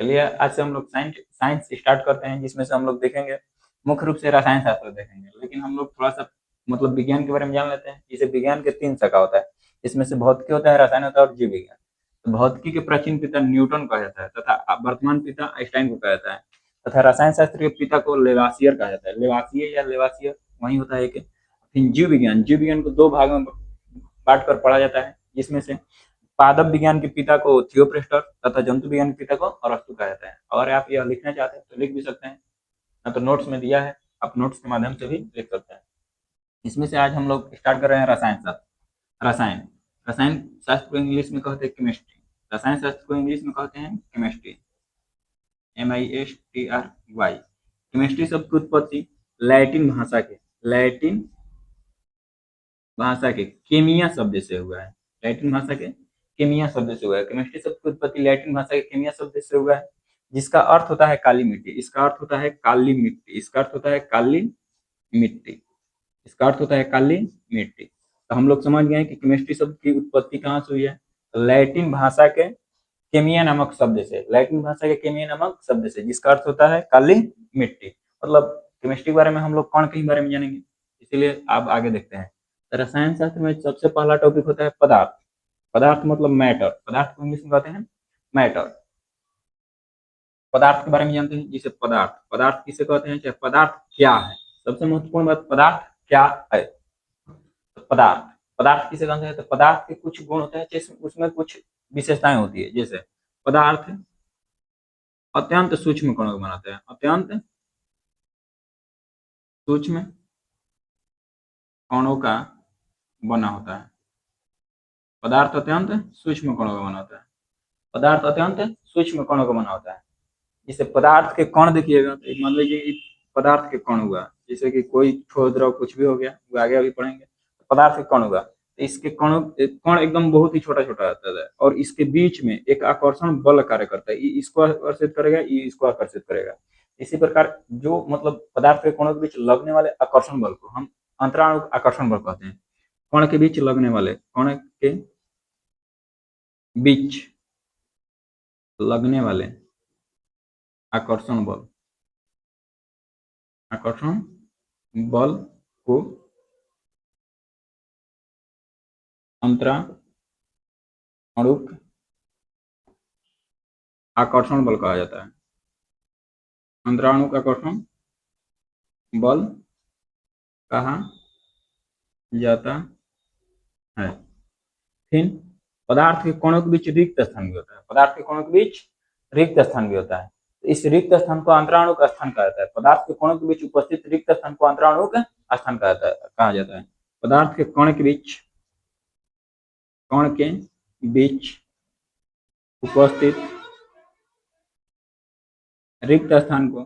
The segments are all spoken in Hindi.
चलिए आज से हम लोग साइंस साइंस स्टार्ट करते हैं, जिसमें से हम लोग देखेंगे मुख्य रूप से रसायन शास्त्र देखेंगे, लेकिन हम लोग थोड़ा सा मतलब विज्ञान के बारे में जान लेते हैं। जैसे विज्ञान के 3 शाखा होता है, इसमें से भौतिकी होता है, रसायन होता है और जीव विज्ञान। तो भौतिकी के प्राचीन पिता न्यूटन कहा जाता है तथा वर्तमान पिता आइंस्टाइन को कहा जाता है, तथा रसायन शास्त्र के पिता को लेवासियर कहा जाता है। लेवासियर या लेवासियर वही होता है। कि फिर जीव विज्ञान को 2 भागों में बांट कर पढ़ा जाता है, जिसमें से पादप विज्ञान के पिता को थियोप्रेस्टर तथा जंतु विज्ञान के पिता को अरस्तु कहा जाता है। अगर आप यह लिखना चाहते हैं तो लिख भी सकते हैं, ना तो नोट्स में दिया है, आप नोट्स के माध्यम से भी लिख सकते हैं। इसमें से आज हम लोग स्टार्ट कर रहे हैं रसायन शास्त्र। रसायन रसायन शास्त्र को इंग्लिश में कहते हैं केमिस्ट्री। रसायन शास्त्र को इंग्लिश में कहते हैं केमिस्ट्री, MISTRY। केमिस्ट्री शब्द की उत्पत्ति लैटिन भाषा के केमिया शब्द से हुआ है। लैटिन भाषा के केमिया शब्द से हुआ है। केमिस्ट्री शब्द की उत्पत्ति लैटिन भाषा के केमिया शब्द से हुआ है, जिसका अर्थ होता है काली मिट्टी। इसका अर्थ होता है काली मिट्टी। इसका अर्थ होता है काली मिट्टी। इसका अर्थ होता है काली मिट्टी। तो हम लोग समझ गए कि केमिस्ट्री शब्द की उत्पत्ति कहाँ से हुई है। लैटिन भाषा के केमिया नामक शब्द से, लैटिन भाषा के केमिया नामक शब्द से, जिसका अर्थ होता है काली मिट्टी। मतलब केमिस्ट्री के बारे में हम लोग कण के बारे में जानेंगे, इसीलिए आप आगे देखते हैं। रसायन शास्त्र में सबसे पहला टॉपिक होता है पदार्थ। पदार्थ मतलब मैटर। पदार्थ को इंग्लिश में कहते हैं मैटर। पदार्थ के बारे में जानते हैं। जैसे पदार्थ पदार्थ किसे कहते हैं, चाहे पदार्थ क्या है। सबसे महत्वपूर्ण बात, पदार्थ क्या है। तो पदार्थ पदार्थ किसे कहते हैं, तो पदार्थ के कुछ गुण होते हैं, जैसे उसमें कुछ विशेषताएं होती है। जैसे पदार्थ अत्यंत सूक्ष्म कणों को बनाते हैं। अत्यंत सूक्ष्म कणों का बना होता है। पदार्थ अत्यंत सूक्ष्म कणों का बना होता है। पदार्थ अत्यंत सूक्ष्म कणों का बना होता है। जैसे पदार्थ के कण देखिएगा, तो मान लीजिए कि पदार्थ के कण हुआ, जैसे कि कोई ठोस द्रव कुछ भी हो गया, वो आगे अभी पढ़ेंगे। पदार्थ के कण हुआ, तो इसके कणों कण एकदम बहुत ही छोटा छोटा रहता है, और इसके बीच में एक आकर्षण बल कार्य करता है। ये इसको आकर्षित करेगा, ये इसको आकर्षित करेगा। इसी प्रकार जो मतलब पदार्थ के कणों के बीच लगने वाले आकर्षण बल को हम अंतराणु आकर्षण बल कहते हैं। कण के बीच लगने वाले, कण के बीच लगने वाले आकर्षण बल, आकर्षण बल को अंतराणुक आकर्षण बल कहा जाता है। अंतराणुक आकर्षण बल कहा जाता है। फिर पदार्थ के कणों के बीच रिक्त स्थान भी होता है। पदार्थ के कणों के बीच रिक्त स्थान भी होता है। तो इस रिक्त स्थान को अंतराणुक स्थान कहा जाता है। पदार्थ के कणों के बीच उपस्थित रिक्त स्थान को अंतराणुक स्थान कहा जाता है। पदार्थ के कण के बीच उपस्थित रिक्त स्थान को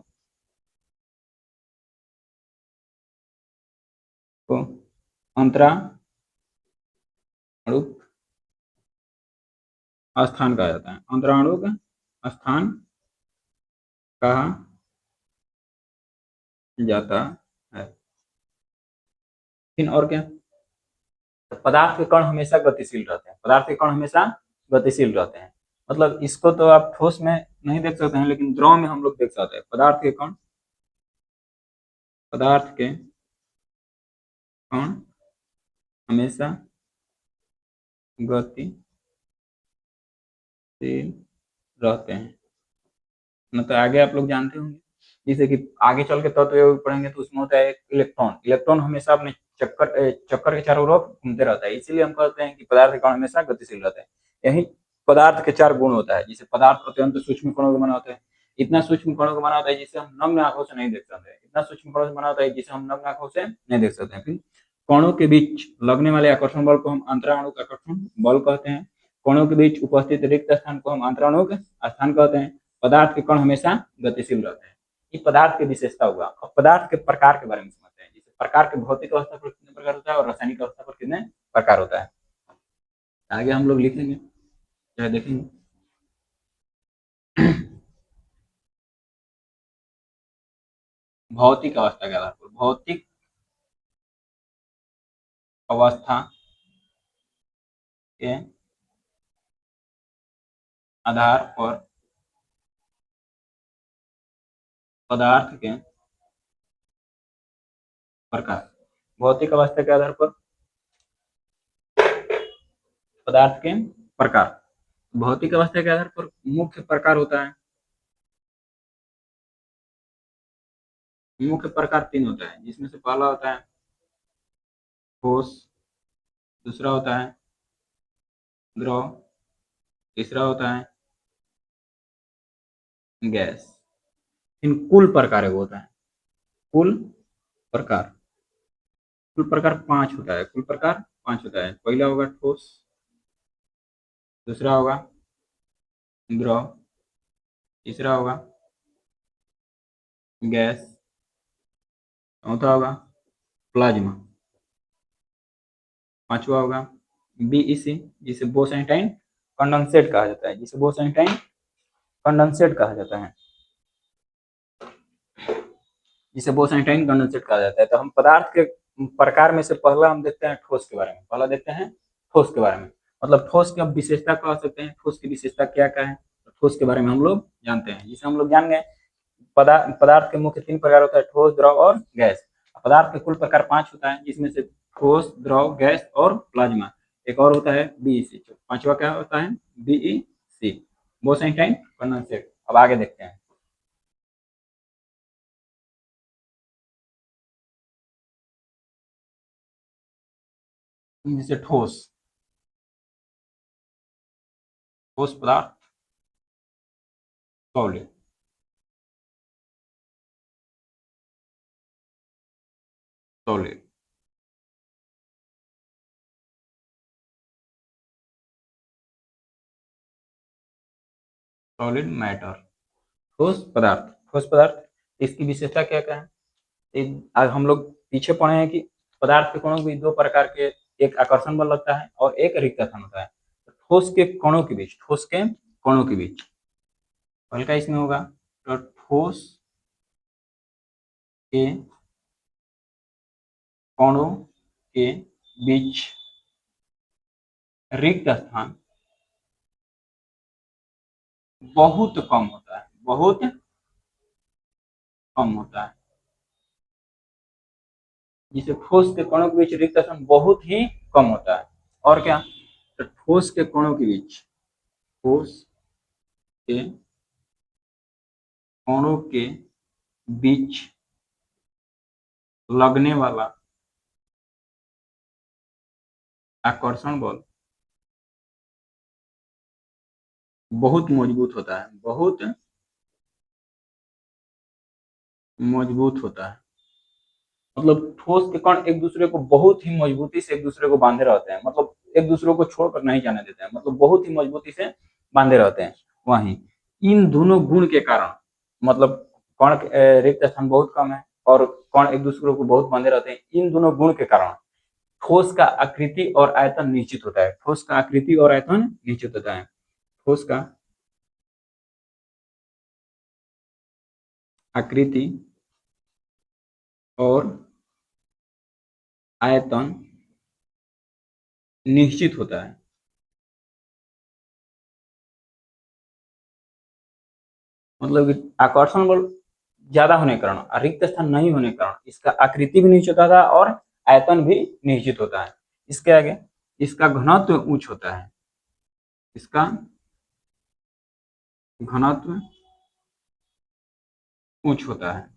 अंतराणुक स्थान कहा जाता है। अंतराणुक स्थान कहा जाता है। फिर और क्या, तो पदार्थ के कण हमेशा गतिशील रहते हैं। पदार्थ के कण हमेशा गतिशील रहते हैं। मतलब इसको तो आप ठोस में नहीं देख सकते हैं, लेकिन द्रव में हम लोग देख सकते हैं। पदार्थ के कण हमेशा गतिशील रहते हैं। मतलब आगे आप लोग जानते होंगे, जैसे कि आगे चल के तत्व पढ़ेंगे तो उसमें होता है एक इलेक्ट्रॉन। इलेक्ट्रॉन हमेशा अपने चक्कर के चारों ओर घूमते रहता है। इसीलिए हम कहते हैं कि पदार्थ के कण हमेशा गतिशील रहते हैं। यही पदार्थ के 4 गुण होता है। जैसे पदार्थ अत्यंत सूक्ष्म कणों का बना होता है। इतना सूक्ष्म कणों का बना होता है जिसे हम नग्न आंखों से नहीं देख सकते। इतना सूक्ष्म कणों से बना होता है जिसे हम नग्न आंखों से नहीं देख सकते हैं। फिर कणों के बीच लगने वाले आकर्षण बल को हम अंतराणुक आकर्षण बल कहते हैं। कणों के बीच उपस्थित रिक्त स्थान को हम अंतराणुक स्थान कहते हैं। पदार्थ के कण हमेशा गतिशील रहते हैं। ये पदार्थ की विशेषता हुआ। अब पदार्थ के प्रकार के बारे में समझते हैं। जैसे प्रकार के भौतिक अवस्था पर कितने प्रकार होता है और रासायनिक अवस्था पर कितने प्रकार होता है, आगे हम लोग लिखेंगे, चाहे देखेंगे। भौतिक अवस्था के आधार पर, भौतिक अवस्था के आधार पर पदार्थ के प्रकार, भौतिक अवस्था के आधार पर पदार्थ के प्रकार, भौतिक अवस्था के आधार पर मुख्य प्रकार होता है, मुख्य प्रकार तीन होता है, जिसमें से पहला होता है ठोस, दूसरा होता है द्रव, तीसरा होता है गैस। इन कुल प्रकार होता है, कुल प्रकार, कुल प्रकार पांच होता है, कुल प्रकार पांच होता है। पहला होगा ठोस, दूसरा होगा द्रव, तीसरा होगा गैस, चौथा होगा प्लाज्मा, पांचवा होगा बीईसी, जिसे बोस-आइंस्टाइन कंडेंसेट कहा जाता है, जिसे बोस-आइंस्टाइन कंडेंसेट कहा जाता है, जिसे बोस-आइंस्टाइन कंडेंसेट कहा जाता है। तो हम पदार्थ के प्रकार में से पहला हम देखते हैं ठोस के बारे में, पहला देखते हैं ठोस के बारे में, मतलब ठोस की अब विशेषता कह सकते हैं, ठोस की विशेषता क्या क्या है, तो ठोस के बारे में हम लोग जानते हैं। जिसे हम लोग जान गए पदार्थ के मुख्य तीन प्रकार होता है, ठोस, द्रव और गैस। पदार्थ के कुल प्रकार पांच होता है, जिसमें से ठोस, द्रव, गैस और प्लाज्मा। एक और होता है बीईसी, पांचवा क्या होता है बीईसी, बोस-आइंस्टाइन कंडेंसेट। अब आगे देखते हैं। जैसे ठोस, ठोस पदार्थ सॉलिड, सॉलिड, सॉलिड मैटर, ठोस पदार्थ, ठोस पदार्थ, इसकी विशेषता क्या क्या है। आज हम लोग पीछे पढ़े हैं कि पदार्थ के कणों के बीच दो प्रकार के, एक आकर्षण बल लगता है और एक रिक्त स्थान होता है। ठोस के कणों के बीच, ठोस के कणों के बीच हल्का इसमें होगा, तो ठोस के कणों के बीच रिक्त स्थान बहुत कम होता है, बहुत कम होता है, जिसे ठोस के कणों के बीच रिक्त स्थान बहुत ही कम होता है। और क्या, तो ठोस के कणों के बीच, ठोस के कणों के बीच लगने वाला आकर्षण बल बहुत मजबूत होता है, बहुत मजबूत होता है। मतलब ठोस के कण एक दूसरे को बहुत ही मजबूती से एक दूसरे को बांधे रहते हैं, मतलब एक दूसरे को छोड़कर नहीं जाने देते हैं, मतलब बहुत ही मजबूती से बांधे रहते हैं। वहीं इन दोनों गुण के कारण, मतलब कण रिक्त स्थान बहुत कम है और कण एक दूसरे को बहुत बांधे रहते हैं, इन दोनों गुण के कारण ठोस का आकृति और आयतन निश्चित होता है, ठोस का आकृति और आयतन निश्चित होता है, ठोस का आकृति और आयतन निश्चित होता है। मतलब आकर्षण बल ज्यादा होने के कारण, रिक्त स्थान नहीं होने के कारण इसका आकृति भी निश्चित होता है और आयतन भी निश्चित होता है। इसके आगे इसका घनत्व उच्च होता है, इसका घनत्व उच्च होता है।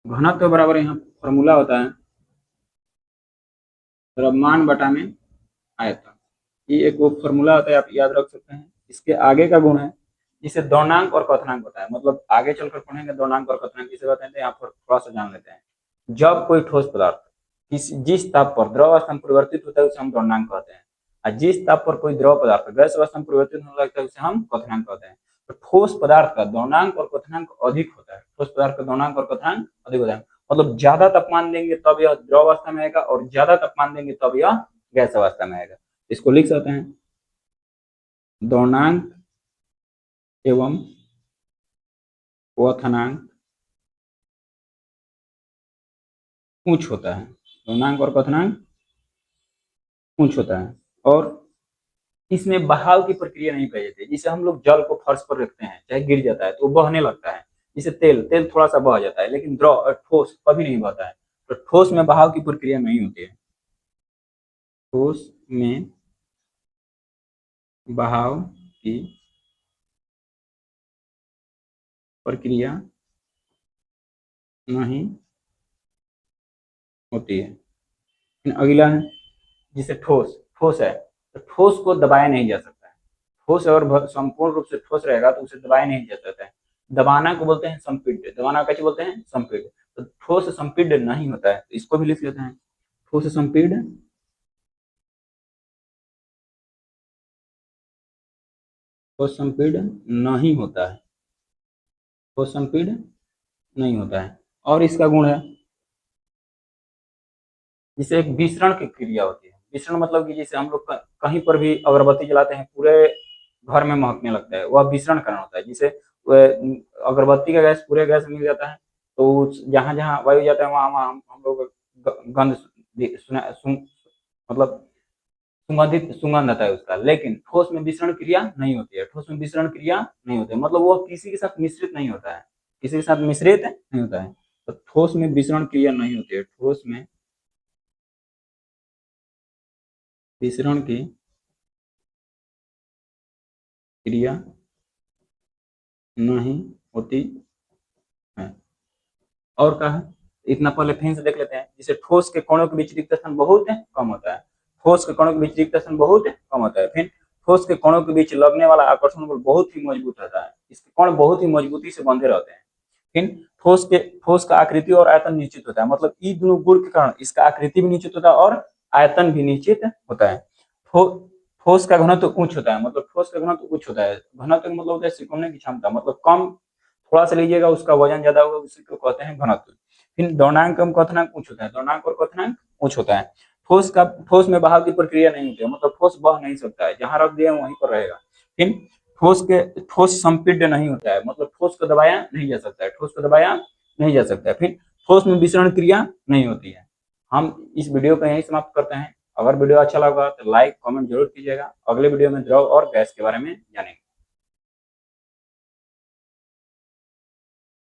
घनत्व बराबर यहाँ फॉर्मूला होता है द्रव्यमान बटा में आयतन, ये एक वो फॉर्मूला होता है, आप याद रख सकते हैं। इसके आगे का गुण है जिसे दौर्नांक और क्वथनांक होता है, मतलब आगे चलकर पढ़ेंगे दौर्नांक और क्वथनांक किसे बताते हैं, यहाँ पर थोड़ा सा जान लेते हैं। जब कोई ठोस पदार्थ जिस ताप पर द्रव अवस्था में परिवर्तित होता है उसे हम द्रव्यमानक कहते हैं, और जिस ताप पर कोई द्रव पदार्थ गैस अवस्था में परिवर्तित होने लगता है उसे हम क्वथनांक कहते हैं। तो ठोस पदार्थ का द्रव्यमानक और क्वथनांक अधिक होता है, ठोस पदार्थ का द्रव्यमानक और क्वथनांक अधिक होता है, मतलब ज्यादा तापमान देंगे तब यह द्रव अवस्था में आएगा और ज्यादा तापमान देंगे तब यह गैस अवस्था में आएगा। इसको लिख सकते हैं द्रव्यमानक एवं क्वथनांक उच्च होता है, द्रव्यमानक और क्वथनांक उच्च होता है। और इसमें बहाव की प्रक्रिया नहीं पाई जाती है। जिसे हम लोग जल को फर्श पर रखते हैं, चाहे गिर जाता है तो वो बहने लगता है। जिसे तेल तेल थोड़ा सा बह जाता है, लेकिन द्रव ठोस कभी नहीं बहता है। तो ठोस में बहाव की प्रक्रिया नहीं होती है। ठोस में बहाव की प्रक्रिया नहीं होती है। फिर अगला है जिसे ठोस ठोस है, तो ठोस को दबाया नहीं जा सकता है। ठोस और संपूर्ण रूप से ठोस रहेगा तो उसे दबाया नहीं जा सकता है। दबाना को बोलते हैं संपीड्य, दबाना कैसे बोलते हैं संपीड्य। तो ठोस संपीड्य नहीं होता है, तो इसको भी लिख लेते हैं। ठोस संपीड्य, ठोस संपीड्य नहीं होता है। ठोस संपीड्य नहीं होता है। और इसका गुण है जिसे एक विसरण की क्रिया होती है। विसरण मतलब कि जैसे हम लोग कहीं पर भी अगरबत्ती जलाते हैं, पूरे घर में महकने लगता है, वह विसरण कारण होता है। जिसे अगरबत्ती का गैस पूरे गैस मिल जाता है, तो जहां जहां वायु जाता है वहां वहां हम लोग गंध मतलब सुगंधित सुगंध आता है उसका। लेकिन ठोस में विसरण क्रिया नहीं होती है। ठोस में विसरण क्रिया नहीं होती है, मतलब वो किसी के साथ मिश्रित नहीं होता है, किसी के साथ मिश्रित नहीं होता है। तो ठोस में विसरण क्रिया नहीं होती है। ठोस में विसरण की क्रिया नहीं होती है। और क्या है, इतना पहले फिर से देख लेते हैं। जिसे ठोस के कणों के बीच रिक्त स्थान बहुत कम होता है। ठोस के कणों के बीच रिक्त स्थान बहुत कम होता है। फिर ठोस के कणों के बीच लगने वाला आकर्षण बल बहुत ही मजबूत होता है। इसके कण बहुत ही मजबूती से बंधे रहते हैं। फिर ठोस का आकृति और आयतन निश्चित होता है, मतलब ई दोनों गुण के कारण इसका आकृति भी निश्चित होता है और आयतन भी निश्चित होता है। ठोस का घनत्व उच्च होता है, मतलब ठोस का घनत्व उच्च होता है। घनत्व मतलब होता है सिकुड़ने की क्षमता, मतलब कम थोड़ा सा लीजिएगा उसका वजन ज्यादा होगा, उसी को कहते हैं घनत्व। फिर दौर्नांक कम क्वथनांक उच्च होता है, दौर्नांक और क्वथनांक उच्च होता है। ठोस में बहाव की प्रक्रिया नहीं होती है, मतलब ठोस बह नहीं सकता है, जहां रख दिए वहीं पर रहेगा। फिर ठोस संपीड्य नहीं होता है, मतलब ठोस को दबाया नहीं जा सकता है, ठोस को दबाया नहीं जा सकता है। फिर ठोस में विसरण क्रिया नहीं होती है। हम इस वीडियो को यहीं समाप्त करते हैं। अगर वीडियो अच्छा लगा तो लाइक कमेंट जरूर कीजिएगा। अगले वीडियो में द्रव और गैस के बारे में जानेंगे।